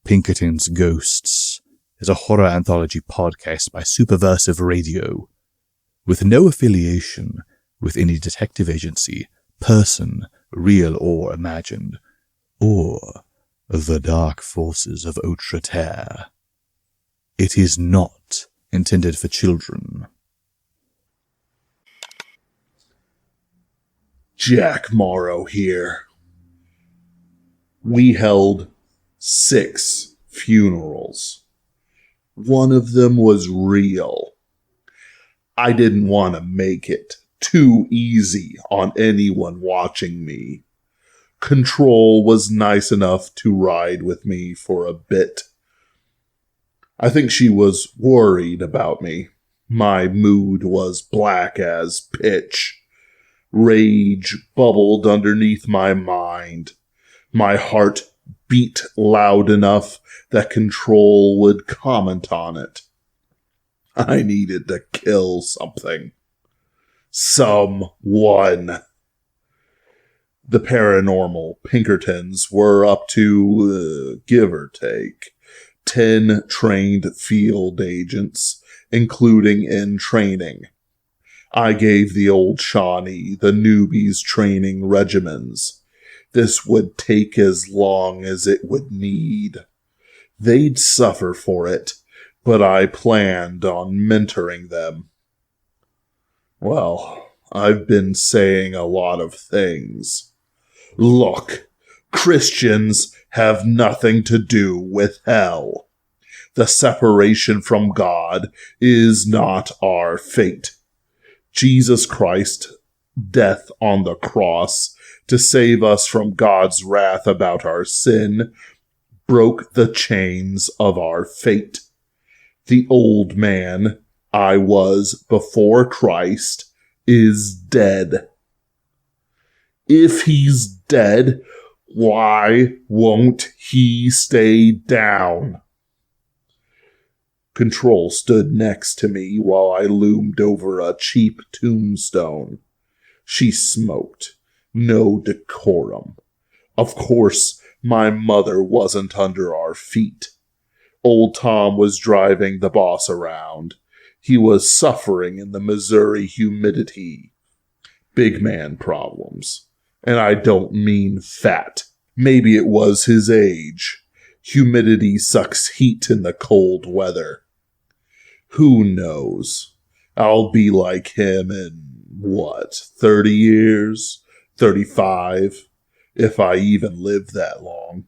Pinkerton's Ghosts is a horror anthology podcast by Superversive Radio, with no affiliation with any detective agency, person, real or imagined, or the dark forces of Outre Terre. It is not intended for children. Jack Morrow here. We held 6 funerals. One of them was real. I didn't want to make it too easy on anyone watching me. Control was nice enough to ride with me for a bit. I think she was worried about me. My mood was black as pitch. Rage bubbled underneath my mind. My heart beat loud enough that Control would comment on it. I needed to kill something. Someone. The Paranormal Pinkertons were up to, give or take, 10 trained field agents, including in training. I gave the old Shawnee the newbies training regimens. This would take as long as it would need. They'd suffer for it, but I planned on mentoring them. Well, I've been saying a lot of things. Look, Christians have nothing to do with hell. The separation from God is not our fate. Jesus Christ, death on the cross, to save us from God's wrath about our sin, broke the chains of our fate. The old man I was before Christ is dead. If he's dead, why won't he stay down? Control stood next to me while I loomed over a cheap tombstone. She smoked. No decorum. Of course, my mother wasn't under our feet. Old Tom was driving the boss around. He was suffering in the Missouri humidity. Big man problems. And I don't mean fat. Maybe it was his age. Humidity sucks heat in the cold weather. Who knows? I'll be like him in, 30 years? 35, if I even live that long.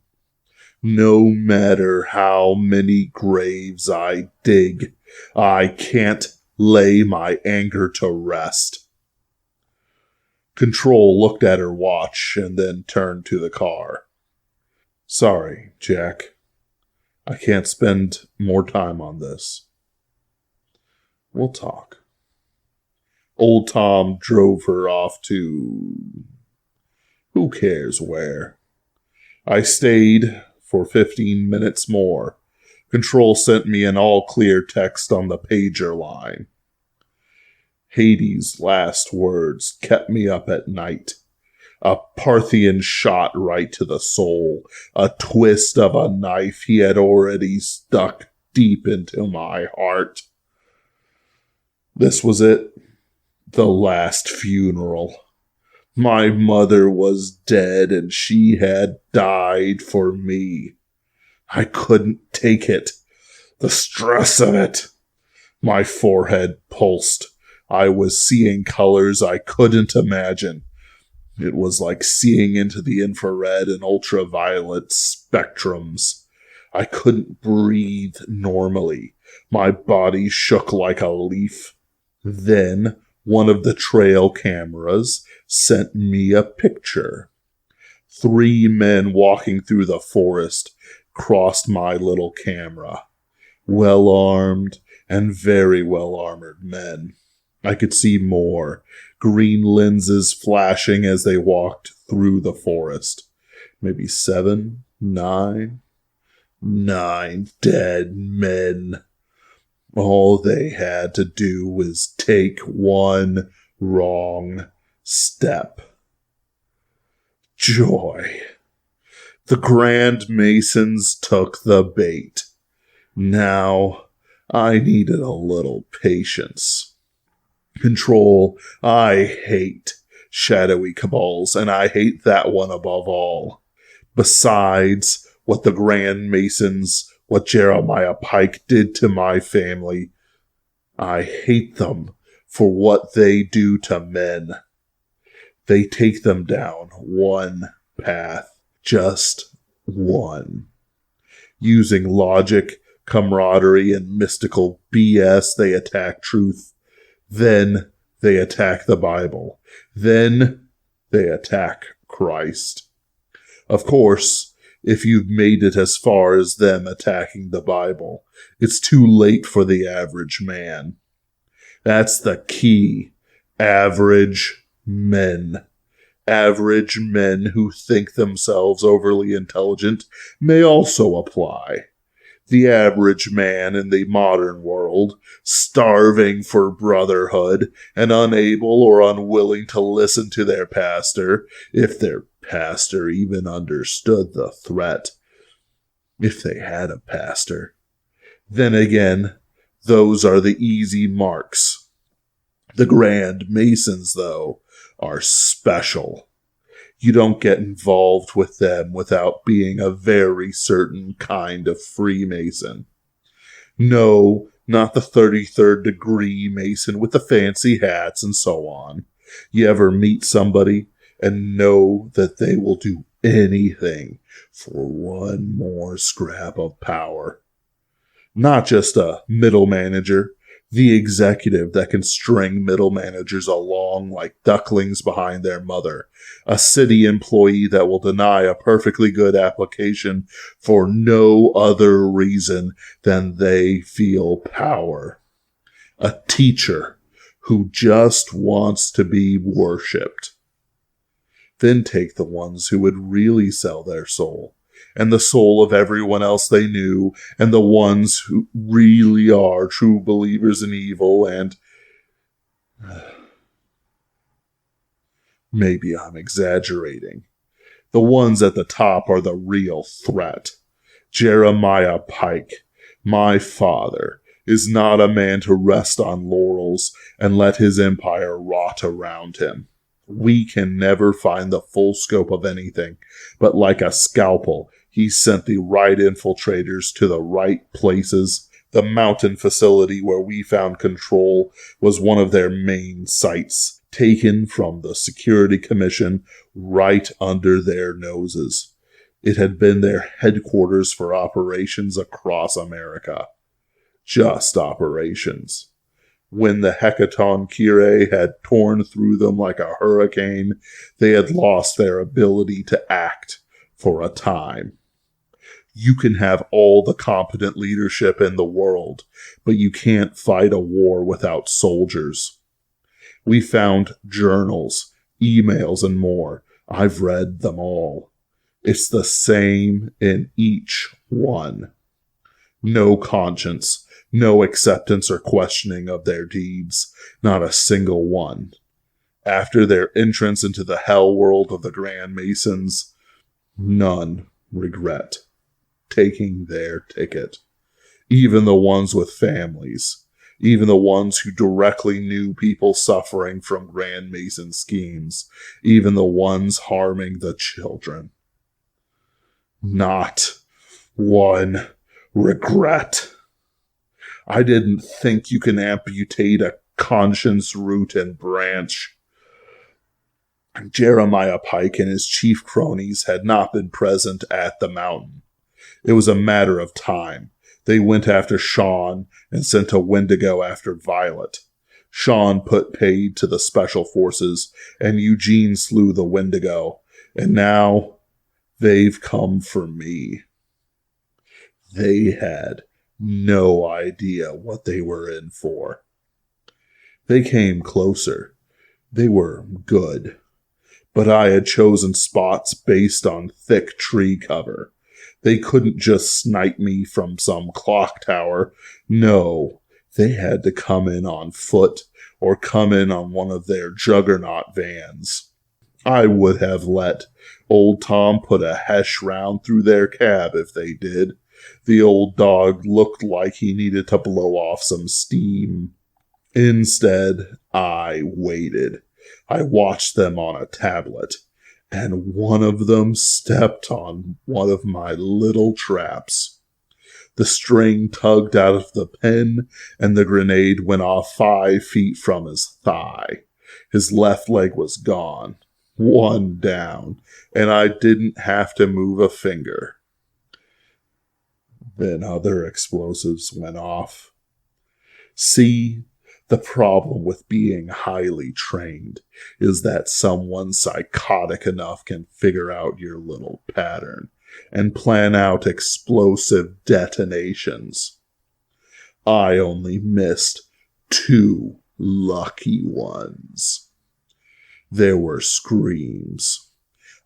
No matter how many graves I dig, I can't lay my anger to rest. Control looked at her watch and then turned to the car. Sorry, Jack. I can't spend more time on this. We'll talk. Old Tom drove her off to... who cares where? I stayed for 15 minutes more. Control sent me an all-clear text on the pager line. Hades' last words kept me up at night. A Parthian shot right to the soul. A twist of a knife he had already stuck deep into my heart. This was it. The last funeral. My mother was dead and she had died for me. I couldn't take it. The stress of it. My forehead pulsed. I was seeing colors I couldn't imagine. It was like seeing into the infrared and ultraviolet spectrums. I couldn't breathe normally. My body shook like a leaf. Then one of the trail cameras sent me a picture. 3 men walking through the forest crossed my little camera. Well-armed and very well-armored men. I could see more. Green lenses flashing as they walked through the forest. Maybe 7, 9 dead men. All they had to do was take one wrong step. Joy. The Grand Masons took the bait. Now, I needed a little patience. Control, I hate shadowy cabals, and I hate that one above all. Besides what the Grand Masons, what Jeremiah Pike did to my family, I hate them for what they do to men. They take them down one path, just one. Using logic, camaraderie, and mystical BS, they attack truth. Then they attack the Bible. Then they attack Christ. Of course, if you've made it as far as them attacking the Bible, it's too late for the average man. That's the key. Average men. Average men who think themselves overly intelligent may also apply. The average man in the modern world, starving for brotherhood and unable or unwilling to listen to their pastor, if their pastor even understood the threat. If they had a pastor. Then again, those are the easy marks. The Grand Masons, though, are special. You don't get involved with them without being a very certain kind of Freemason. No, not the 33rd degree Mason with the fancy hats and so on. You ever meet somebody and know that they will do anything for one more scrap of power? Not just a middle manager, the executive that can string middle managers along like ducklings behind their mother. A city employee that will deny a perfectly good application for no other reason than they feel power. A teacher who just wants to be worshipped. Then take the ones who would really sell their soul, and the soul of everyone else they knew, and the ones who really are true believers in evil, and maybe I'm exaggerating. The ones at the top are the real threat. Jeremiah Pike, my father, is not a man to rest on laurels and let his empire rot around him. We can never find the full scope of anything, but like a scalpel, he sent the right infiltrators to the right places. The mountain facility where we found control was one of their main sites, taken from the Security Commission right under their noses. It had been their headquarters for operations across America. Just operations. When the Hecaton Kyrie had torn through them like a hurricane, they had lost their ability to act for a time. You can have all the competent leadership in the world, but you can't fight a war without soldiers. We found journals, emails, and more. I've read them all. It's the same in each one. No conscience, no acceptance or questioning of their deeds, not a single one. After their entrance into the hell world of the Grand Masons, none regret taking their ticket. Even the ones with families, even the ones who directly knew people suffering from Grand Mason schemes, even the ones harming the children. Not one regret. I didn't think you can amputate a conscience root and branch. Jeremiah Pike and his chief cronies had not been present at the mountain. It was a matter of time. They went after Sean and sent a Wendigo after Violet. Sean put paid to the special forces, and Eugene slew the Wendigo. And now they've come for me. They had no idea what they were in for. They came closer. They were good. But I had chosen spots based on thick tree cover. They couldn't just snipe me from some clock tower. No, they had to come in on foot or come in on one of their juggernaut vans. I would have let old Tom put a hesh round through their cab if they did. The old dog looked like he needed to blow off some steam. Instead, I waited. I watched them on a tablet, and one of them stepped on one of my little traps. The string tugged out of the pin, and the grenade went off 5 feet from his thigh. His left leg was gone, one down, and I didn't have to move a finger. Then other explosives went off. See, the problem with being highly trained is that someone psychotic enough can figure out your little pattern and plan out explosive detonations. I only missed 2 lucky ones. There were screams.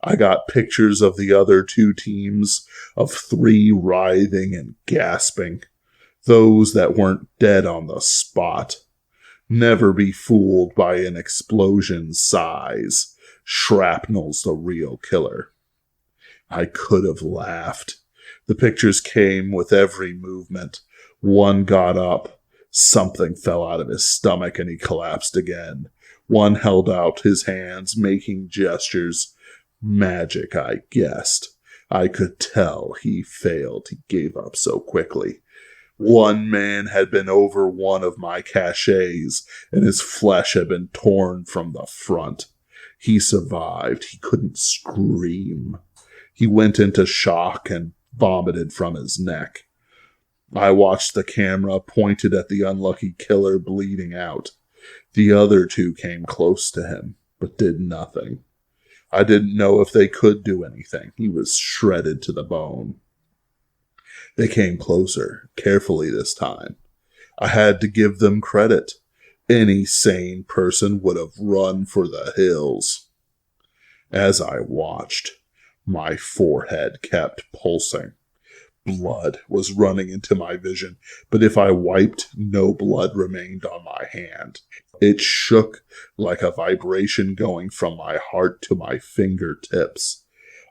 I got pictures of the other 2 teams of 3 writhing and gasping, those that weren't dead on the spot. Never be fooled by an explosion's size. Shrapnel's the real killer. I could have laughed. The pictures came with every movement. One got up. Something fell out of his stomach and he collapsed again. One held out his hands, making gestures. Magic, I guessed. I could tell he failed. He gave up so quickly. One man had been over one of my caches, and his flesh had been torn from the front. He survived. He couldn't scream. He went into shock and vomited from his neck. I watched the camera pointed at the unlucky killer bleeding out. The other 2 came close to him, but did nothing. I didn't know if they could do anything. He was shredded to the bone. They came closer, carefully this time. I had to give them credit. Any sane person would have run for the hills. As I watched, my forehead kept pulsing. Blood was running into my vision, but if I wiped, no blood remained on my hand. It shook like a vibration going from my heart to my fingertips.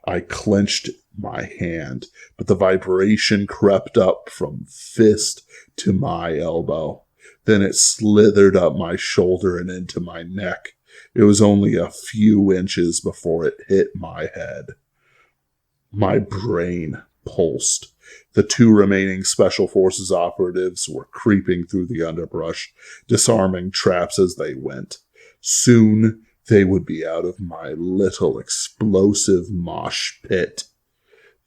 I clenched my hand, but the vibration crept up from fist to my elbow. Then it slithered up my shoulder and into my neck. It was only a few inches before it hit my head. My brain pulsed. The 2 remaining Special Forces operatives were creeping through the underbrush, disarming traps as they went. Soon they would be out of my little explosive mosh pit.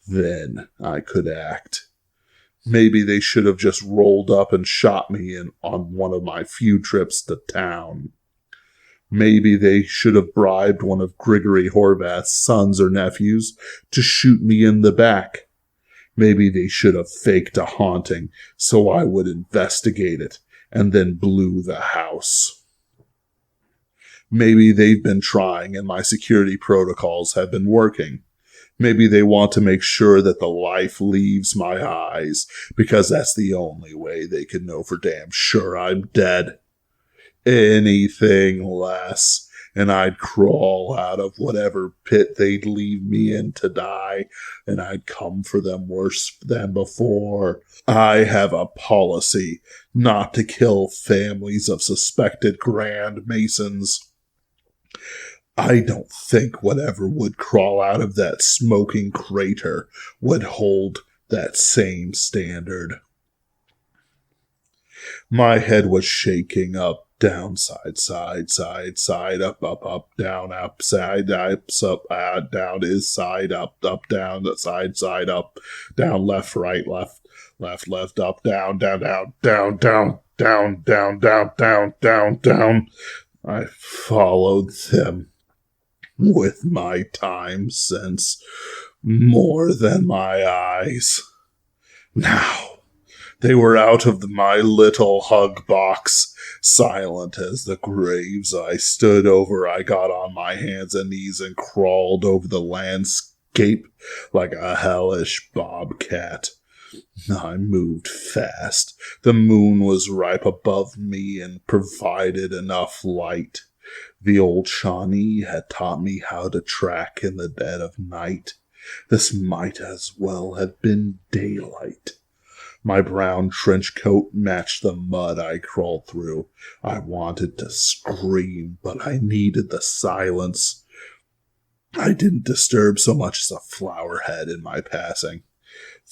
Then I could act. Maybe they should have just rolled up and shot me on one of my few trips to town. Maybe they should have bribed one of Grigory Horvath's sons or nephews to shoot me in the back. Maybe they should have faked a haunting so I would investigate it and then blew the house. Maybe they've been trying and my security protocols have been working. Maybe they want to make sure that the life leaves my eyes because that's the only way they can know for damn sure I'm dead. Anything less, and I'd crawl out of whatever pit they'd leave me in to die, and I'd come for them worse than before. I have a policy not to kill families of suspected Grand Masons. I don't think whatever would crawl out of that smoking crater would hold that same standard. My head was shaking up, down, side, up, down, up, side, up, down, is side, up, down, side, up, down, left, right, left, up, down, down. I followed them with my time sense more than my eyes. Now, they were out of my little hug box, silent as the graves I stood over. I got on my hands and knees and crawled over the landscape like a hellish bobcat. I moved fast. The moon was right above me and provided enough light. The old Shawnee had taught me how to track in the dead of night. This might as well have been daylight. My brown trench coat matched the mud I crawled through. I wanted to scream, but I needed the silence. I didn't disturb so much as a flower head in my passing.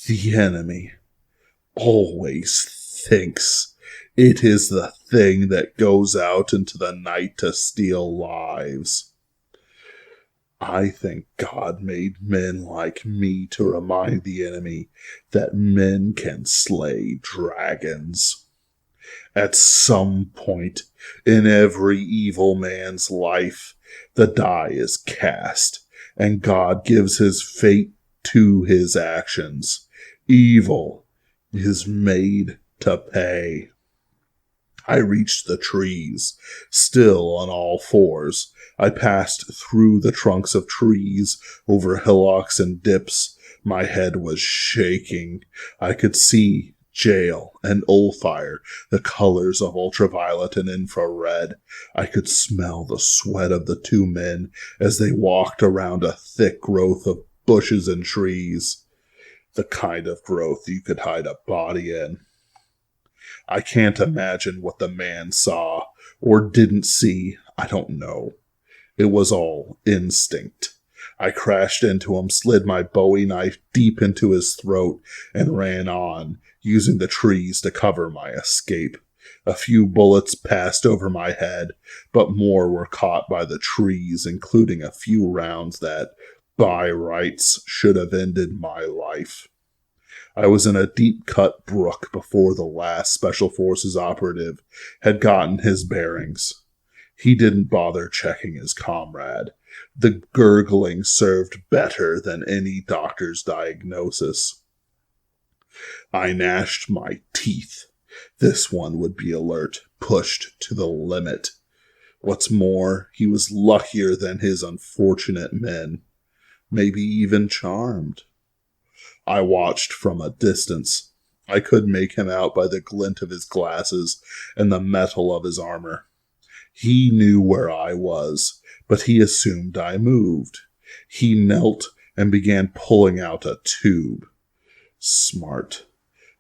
The enemy always thinks it is the thing that goes out into the night to steal lives. I think God made men like me to remind the enemy that men can slay dragons. At some point in every evil man's life, the die is cast, and God gives his fate to his actions. Evil is made to pay. I reached the trees, still on all fours. I passed through the trunks of trees, over hillocks and dips. My head was shaking. I could see jail and old-fire, the colors of ultraviolet and infrared. I could smell the sweat of the two men as they walked around a thick growth of bushes and trees. The kind of growth you could hide a body in. I can't imagine what the man saw or didn't see. I don't know. It was all instinct. I crashed into him, slid my Bowie knife deep into his throat, and ran on, using the trees to cover my escape. A few bullets passed over my head, but more were caught by the trees, including a few rounds that, by rights, should have ended my life. I was in a deep-cut brook before the last Special Forces operative had gotten his bearings. He didn't bother checking his comrade. The gurgling served better than any doctor's diagnosis. I gnashed my teeth. This one would be alert, pushed to the limit. What's more, he was luckier than his unfortunate men, maybe even charmed. I watched from a distance. I could make him out by the glint of his glasses and the metal of his armor. He knew where I was, but he assumed I moved. He knelt and began pulling out a tube. Smart.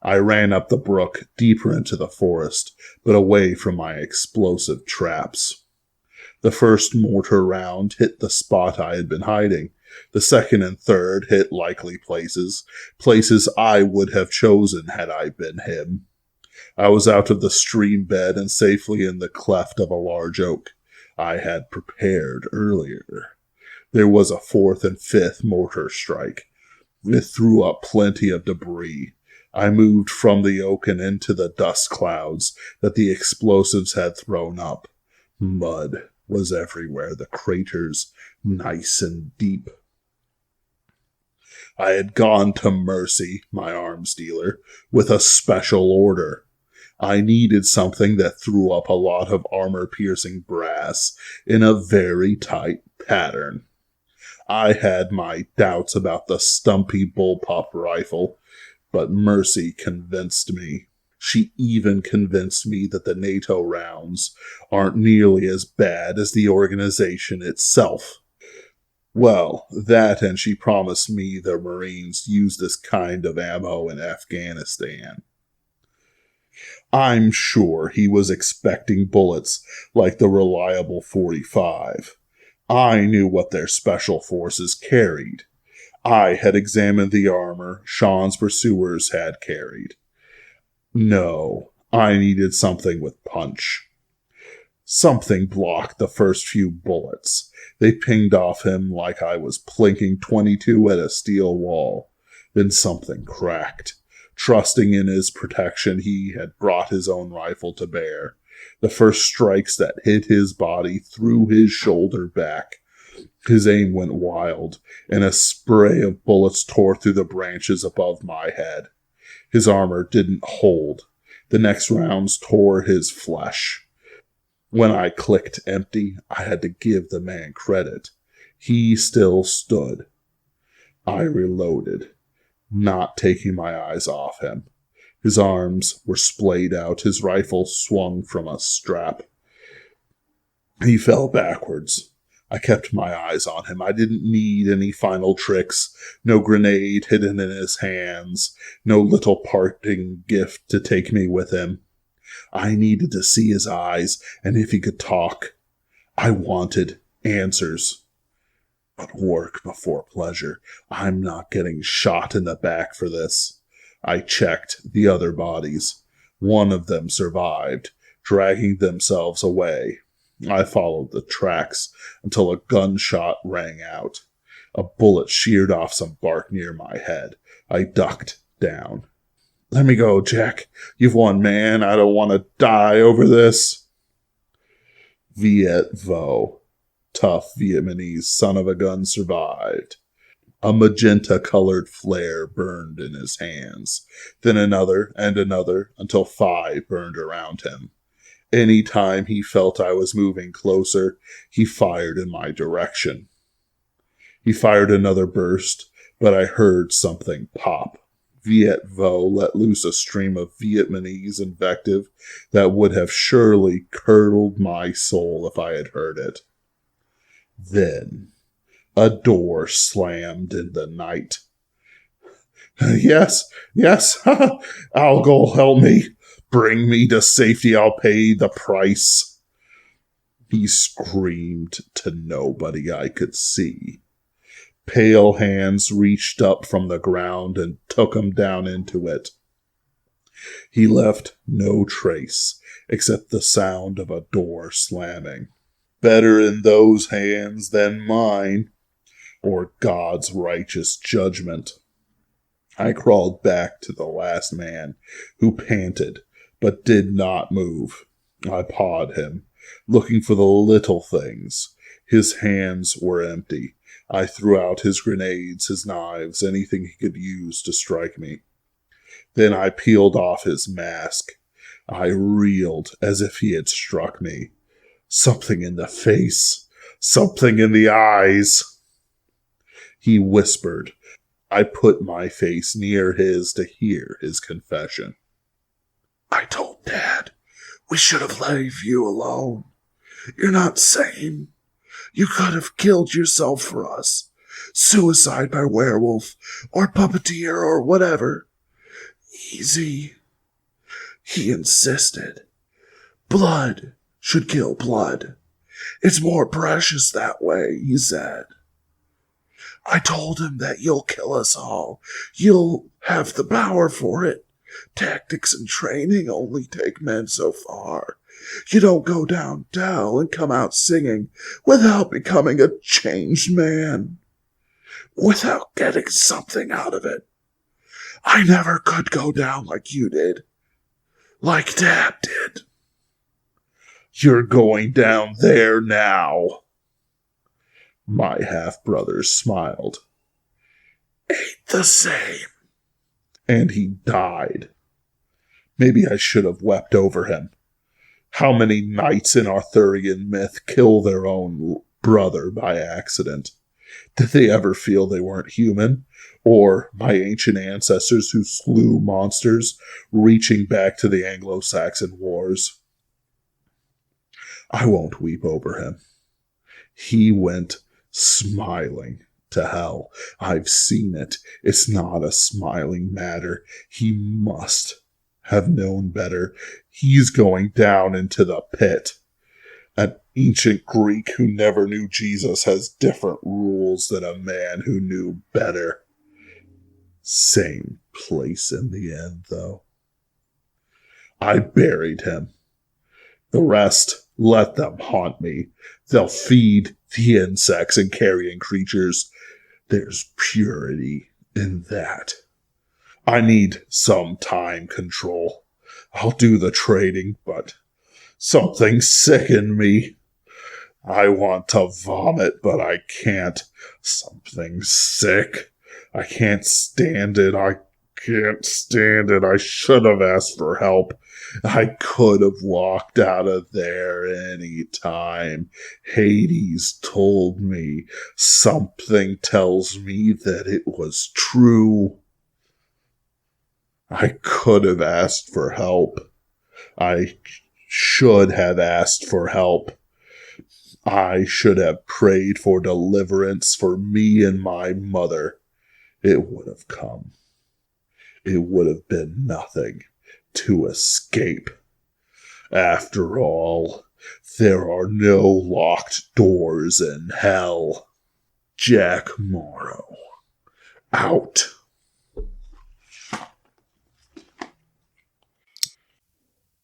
I ran up the brook, deeper into the forest, but away from my explosive traps. The first mortar round hit the spot I had been hiding. The second and third hit likely places I would have chosen had I been him. I was out of the stream bed and safely in the cleft of a large oak I had prepared earlier. There was a fourth and fifth mortar strike. It threw up plenty of debris. I moved from the oak and into the dust clouds that the explosives had thrown up. Mud was everywhere, the craters nice and deep. I had gone to Mercy, my arms dealer, with a special order. I needed something that threw up a lot of armor-piercing brass in a very tight pattern. I had my doubts about the stumpy bullpup rifle, but Mercy convinced me. She even convinced me that the NATO rounds aren't nearly as bad as the organization itself. Well, that and she promised me the Marines use this kind of ammo in Afghanistan. I'm sure he was expecting bullets like the reliable .45. I knew what their special forces carried. I had examined the armor Sean's pursuers had carried. No, I needed something with punch. Something blocked the first few bullets. They pinged off him like I was plinking .22 at a steel wall. Then something cracked. Trusting in his protection, he had brought his own rifle to bear. The first strikes that hit his body threw his shoulder back. His aim went wild, and a spray of bullets tore through the branches above my head. His armor didn't hold. The next rounds tore his flesh. When I clicked empty, I had to give the man credit. He still stood. I reloaded, not taking my eyes off him. His arms were splayed out, his rifle swung from a strap. He fell backwards. I kept my eyes on him. I didn't need any final tricks, no grenade hidden in his hands, no little parting gift to take me with him. I needed to see his eyes, and if he could talk. I wanted answers. But work before pleasure. I'm not getting shot in the back for this. I checked the other bodies. One of them survived, dragging themselves away. I followed the tracks until a gunshot rang out. A bullet sheared off some bark near my head. I ducked down. Let me go, Jack. You've won, man. I don't want to die over this. Viet Vo, tough Vietnamese son of a gun, survived. A magenta-colored flare burned in his hands. Then another and another until 5 burned around him. Any time he felt I was moving closer, he fired in my direction. He fired another burst, but I heard something pop. Viet Vo let loose a stream of Vietnamese invective that would have surely curdled my soul if I had heard it. Then a door slammed in the night. Yes, I'll go help me. Bring me to safety, I'll pay the price. He screamed to nobody I could see. Pale hands reached up from the ground and took him down into it. He left no trace except the sound of a door slamming. Better in those hands than mine, or God's righteous judgment. I crawled back to the last man, who panted, but did not move. I pawed him, looking for the little things. His hands were empty. I threw out his grenades, his knives, anything he could use to strike me. Then I peeled off his mask. I reeled as if he had struck me. Something in the face. Something in the eyes. He whispered. I put my face near his to hear his confession. I told Dad we should have left you alone. You're not sane. You could have killed yourself for us. Suicide by werewolf, or puppeteer, or whatever. Easy. He insisted. Blood should kill blood. It's more precious that way, he said. I told him that you'll kill us all. You'll have the power for it. Tactics and training only take men so far. You don't go down Dell and come out singing without becoming a changed man. Without getting something out of it. I never could go down like you did. Like Dad did. You're going down there now. My half-brother smiled. Ain't the same. And he died. Maybe I should have wept over him. How many knights in Arthurian myth kill their own brother by accident? Did they ever feel they weren't human? Or my ancient ancestors who slew monsters, reaching back to the Anglo-Saxon wars? I won't weep over him. He went smiling to hell. I've seen it. It's not a smiling matter. He must have known better. He's going down into the pit. An ancient Greek who never knew Jesus has different rules than a man who knew better. Same place in the end, though. I buried him. The rest, let them haunt me. They'll feed the insects and carrion creatures. There's purity in that. I need some time control. I'll do the trading, but something sickened me. I want to vomit, but I can't. Something's sick. I can't stand it. I should have asked for help. I could have walked out of there any time. Hades told me. Something tells me that it was true. I could have asked for help. I should have asked for help. I should have prayed for deliverance for me and my mother. It would have come. It would have been nothing to escape. After all, there are no locked doors in hell. Jack Morrow. Out.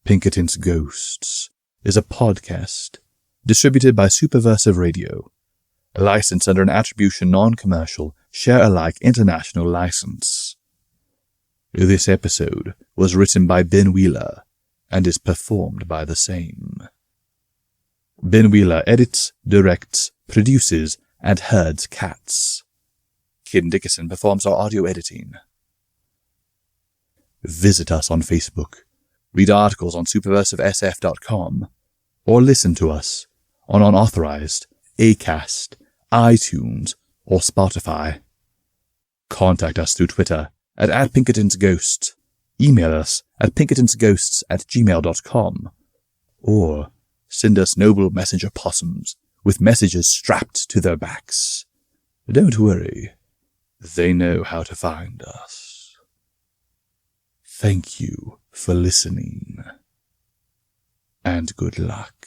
Pinkerton's Ghosts is a podcast distributed by Superversive Radio, licensed under an Attribution Non-Commercial Share-alike International License. This episode was written by Ben Wheeler and is performed by the same. Ben Wheeler edits, directs, produces, and herds cats. Kid Dickerson performs our audio editing. Visit us on Facebook, read articles on superversivesf.com, or listen to us on unauthorized Acast, iTunes, or Spotify. Contact us through Twitter at @PinkertonsGhosts, email us at pinkertonsghosts@gmail.com, or send us noble messenger possums with messages strapped to their backs. Don't worry, they know how to find us. Thank you for listening, and good luck.